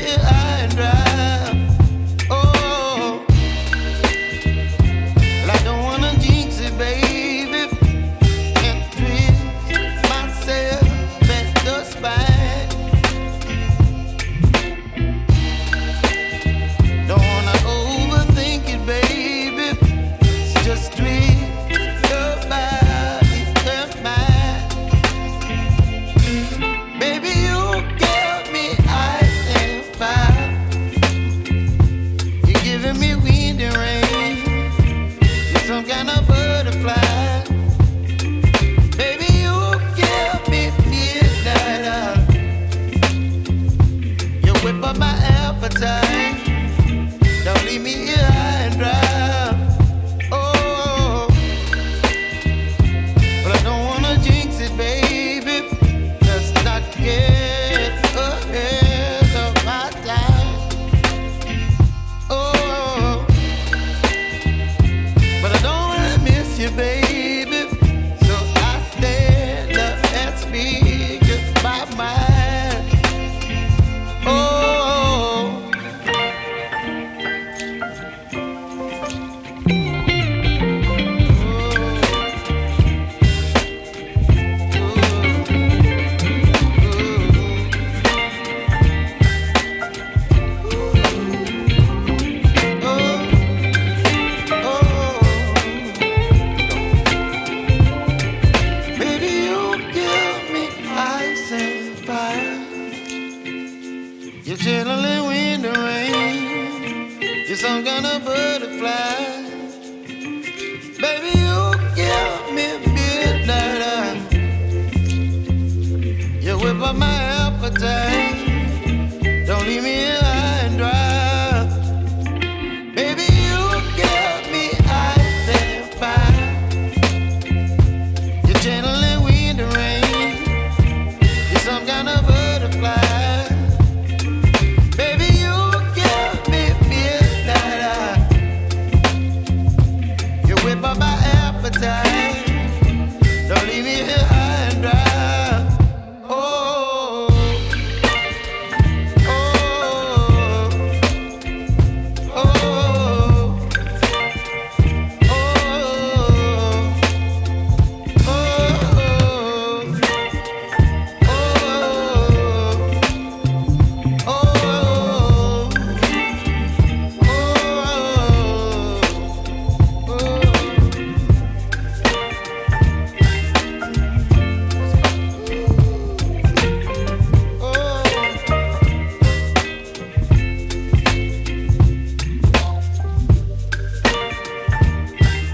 here high and dry. Oh, well, I don't wanna jinx it, baby, and twist myself at the spine. Don't wanna overthink it, baby. It's just twist your body and mine. Baby, you give me ice and fire. You're giving me wind and rain. You're some kind of butterfly. Baby, you give me midnight. You whip up my appetite. Don't leave me here high and dry. Oh, but I don't wanna jinx it, baby. Let's not get ahead of my time. Oh, but I don't wanna miss you, baby. So I stand up and speak my mind. Oh. Baby, you give me ice and fire. You're chilling wind and rain. You're some kind of butterfly. Baby, you give me midnight. You whip up my appetite.